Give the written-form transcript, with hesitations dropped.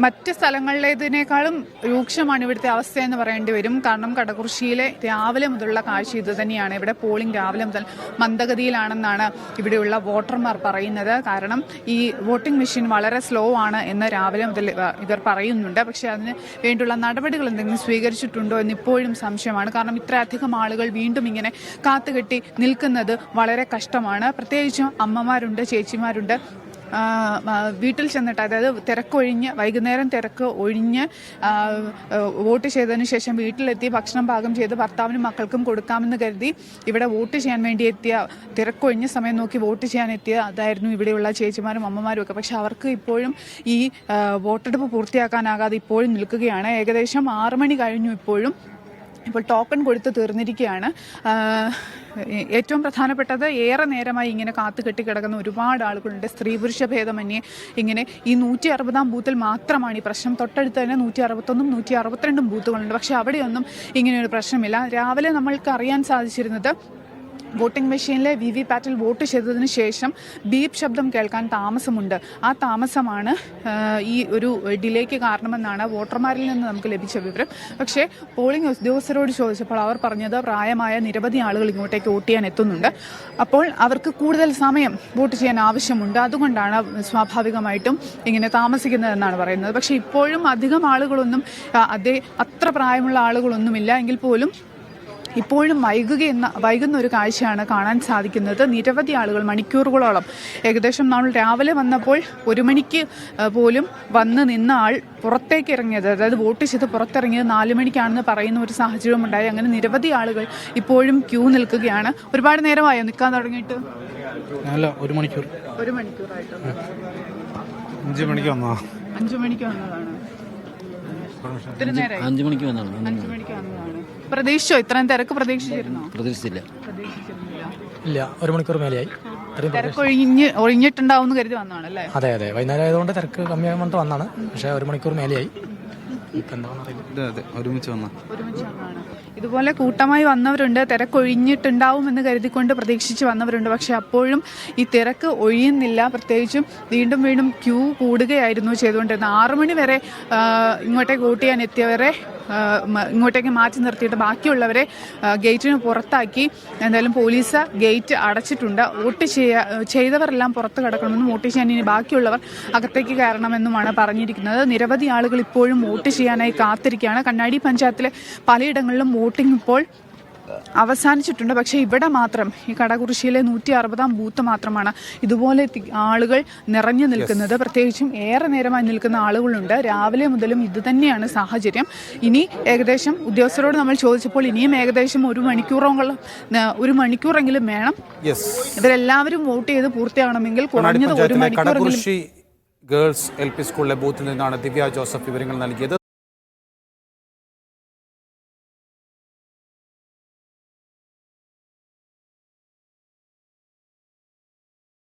മറ്റ് സ്ഥലങ്ങളിലേതിനേക്കാളും രൂക്ഷമാണ് ഇവിടുത്തെ അവസ്ഥയെന്ന് പറയേണ്ടി വരും. കാരണം കടകുറിശ്ശിയിലെ രാവിലെ മുതലുള്ള കാഴ്ച ഇത് തന്നെയാണ്. ഇവിടെ പോളിംഗ് രാവിലെ മുതൽ മന്ദഗതിയിലാണെന്നാണ് ഇവിടെയുള്ള വോട്ടർമാർ പറയുന്നത്. കാരണം ഈ വോട്ടിംഗ് മെഷീൻ വളരെ സ്ലോ ആണ് എന്ന് രാവിലെ മുതൽ ഇവർ പറയുന്നുണ്ട്. പക്ഷേ അതിന് വേണ്ടിയുള്ള നടപടികൾ എന്തെങ്കിലും സ്വീകരിച്ചിട്ടുണ്ടോ എന്ന് ഇപ്പോഴും സംശയമാണ്. കാരണം ഇത്രയധികം ആളുകൾ വീണ്ടും ഇങ്ങനെ കാത്തുകെട്ടി നിൽക്കുന്നത് വളരെ കഷ്ടമാണ്. പ്രത്യേകിച്ചും അമ്മമാരുണ്ട്, ചേച്ചിമാരുണ്ട്. വീട്ടിൽ ചെന്നിട്ട്, അതായത് തിരക്കൊഴിഞ്ഞ് വൈകുന്നേരം തിരക്ക് ഒഴിഞ്ഞ് വോട്ട് ചെയ്തതിന് ശേഷം വീട്ടിലെത്തി ഭക്ഷണം പാകം ചെയ്ത് ഭർത്താവിനും മക്കൾക്കും കൊടുക്കാമെന്ന് കരുതി ഇവിടെ വോട്ട് ചെയ്യാൻ വേണ്ടി എത്തിയ, തിരക്കൊഴിഞ്ഞ സമയം നോക്കി വോട്ട് ചെയ്യാൻ എത്തിയ അതായിരുന്നു ഇവിടെയുള്ള ചേച്ചിമാരും അമ്മമാരും ഒക്കെ. പക്ഷെ അവർക്ക് ഇപ്പോഴും ഈ വോട്ടെടുപ്പ് പൂർത്തിയാക്കാനാകാതെ ഇപ്പോഴും നിൽക്കുകയാണ്. ഏകദേശം 6 മണി കഴിഞ്ഞു. ഇപ്പോൾ ടോക്കൺ കൊടുത്ത് തീർന്നിരിക്കുകയാണ്. ഏറ്റവും പ്രധാനപ്പെട്ടത്, ഏറെ നേരമായി ഇങ്ങനെ കാത്തു കെട്ടിക്കിടക്കുന്ന ഒരുപാട് ആളുകളുണ്ട്. സ്ത്രീ പുരുഷ ഭേദമന്യേ ഇങ്ങനെ ഈ 160-ാം ബൂത്തിൽ മാത്രമാണ് ഈ പ്രശ്നം. തൊട്ടടുത്ത് തന്നെ 161-ഉം 162-ഉം ബൂത്തുകളുണ്ട്. പക്ഷേ അവിടെയൊന്നും ഇങ്ങനെയൊരു പ്രശ്നമില്ല. രാവിലെ നമ്മൾക്ക് അറിയാൻ സാധിച്ചിരുന്നത് വോട്ടിംഗ് മെഷീനിലെ VVPAT-ൽ വോട്ട് ചെയ്തതിന് ശേഷം ബീപ്പ് ശബ്ദം കേൾക്കാൻ താമസമുണ്ട്. ആ താമസമാണ് ഈ ഒരു ഡിലേക്ക് കാരണമെന്നാണ് വോട്ടർമാരിൽ നിന്ന് നമുക്ക് ലഭിച്ച വിവരം. പക്ഷേ പോളിംഗ് ഉദ്യോഗസ്ഥരോട് ചോദിച്ചപ്പോൾ അവർ പറഞ്ഞത് പ്രായമായ നിരവധി ആളുകൾ ഇങ്ങോട്ടേക്ക് വോട്ട് ചെയ്യാൻ എത്തുന്നുണ്ട്. അപ്പോൾ അവർക്ക് കൂടുതൽ സമയം വോട്ട് ചെയ്യാൻ ആവശ്യമുണ്ട്. അതുകൊണ്ടാണ് സ്വാഭാവികമായിട്ടും ഇങ്ങനെ താമസിക്കുന്നതെന്നാണ് പറയുന്നത്. പക്ഷേ ഇപ്പോഴും അധികം ആളുകളൊന്നും, അത്ര പ്രായമുള്ള ആളുകളൊന്നുമില്ല. എങ്കിൽ പോലും ഇപ്പോഴും വൈകുന്ന ഒരു കാഴ്ചയാണ് കാണാൻ സാധിക്കുന്നത്. നിരവധി ആളുകൾ മണിക്കൂറുകളോളം, ഏകദേശം നമ്മൾ രാവിലെ വന്നപ്പോൾ 1 മണിക്ക് പോലും വന്ന് നിന്ന ആൾ പുറത്തേക്ക് ഇറങ്ങിയത്, അതായത് വോട്ട് ചെയ്ത് പുറത്തിറങ്ങിയത് 4 മണിക്കാണെന്ന് പറയുന്ന ഒരു സാഹചര്യം ഉണ്ടായി. അങ്ങനെ നിരവധി ആളുകൾ ഇപ്പോഴും ക്യൂ നിൽക്കുകയാണ്. ഒരുപാട് നേരമായോ നിൽക്കാൻ തുടങ്ങിയിട്ട്? 1 മണിക്കൂർ. 1 മണിക്കൂറായിട്ട്. 5 മണിക്ക് വന്നതാണ്. 5 മണിക്ക് വന്നതാണ്. 5 മണിക്ക് വന്നതാണ്. 5 മണിക്ക് വന്നതാണ്. പ്രതീക്ഷിച്ചോ? ഇത്രയും തിരക്ക് പ്രതീക്ഷിച്ചിരുന്നോ? പ്രതീക്ഷിച്ചില്ല. ഇല്ല, 1 മണിക്കൂർ മേലെയായി. തിരക്ക് ഒഴിഞ്ഞിട്ടുണ്ടാവും കരുതി വന്നതാണല്ലേ? അതെ, വൈകുന്നേരം ആയതുകൊണ്ട് തിരക്ക് കമ്മിയാകാൻ വേണ്ടി വന്നാണ്. പക്ഷേ 1 മണിക്കൂർ മേലെയായി. ഒരുമിച്ച് വന്നാണ്. ഇതുപോലെ കൂട്ടമായി വന്നവരുണ്ട്. തിരക്കൊഴിഞ്ഞിട്ടുണ്ടാവും എന്ന് കരുതിക്കൊണ്ട് പ്രതീക്ഷിച്ച് വന്നവരുണ്ട്. പക്ഷെ അപ്പോഴും ഈ തിരക്ക് ഒഴിയുന്നില്ല. പ്രത്യേകിച്ചും വീണ്ടും ക്യൂ കൂടുകയായിരുന്നു ചെയ്തുകൊണ്ടിരുന്നത്. 6 മണി വരെ ഇങ്ങോട്ടേക്ക് വോട്ട് ചെയ്യാൻ എത്തിയവരെ ഇങ്ങോട്ടേക്ക് മാറ്റി നിർത്തിയിട്ട് ബാക്കിയുള്ളവരെ ഗേറ്റിന് പുറത്താക്കി. എന്തായാലും പോലീസ് ഗേറ്റ് അടച്ചിട്ടുണ്ട്. വോട്ട് ചെയ്തവരെല്ലാം പുറത്ത് കിടക്കണമെന്നും വോട്ട് ചെയ്യാൻ ഇനി ബാക്കിയുള്ളവർ അകത്തേക്ക് കയറണമെന്നുമാണ് പറഞ്ഞിരിക്കുന്നത്. നിരവധി ആളുകൾ ഇപ്പോഴും വോട്ട് ചെയ്യാനായി കാത്തിരിക്കുകയാണ്. കണ്ണാടി പഞ്ചായത്തിലെ പലയിടങ്ങളിലും വോട്ടിംഗ് ഇപ്പോൾ അവസാനിച്ചിട്ടുണ്ട്. പക്ഷേ ഇവിടെ മാത്രം, ഈ കടകുറിശ്ശിയിലെ 160-ാം ബൂത്ത് മാത്രമാണ് ഇതുപോലെ ആളുകൾ നിറഞ്ഞു നിൽക്കുന്നത്. പ്രത്യേകിച്ചും ഏറെ നേരമായി നിൽക്കുന്ന ആളുകളുണ്ട്. രാവിലെ മുതലും ഇത് തന്നെയാണ് സാഹചര്യം. ഇനി ഏകദേശം ഉദ്യോഗസ്ഥരോട് നമ്മൾ ചോദിച്ചപ്പോൾ ഇനിയും ഏകദേശം 1 മണിക്കൂറെങ്കിലും വേണം. ഇവരെല്ലാവരും വോട്ട് ചെയ്ത് പൂർത്തിയാകണമെങ്കിൽ കുറഞ്ഞത് 1 മണിക്കൂറെങ്കിലും. ഗേൾസ് LP സ്കൂളിലെ ബൂത്തിൽ നിന്നാണ് ദിവ്യ ജോസഫ് വിവരങ്ങൾ നൽകിയത്.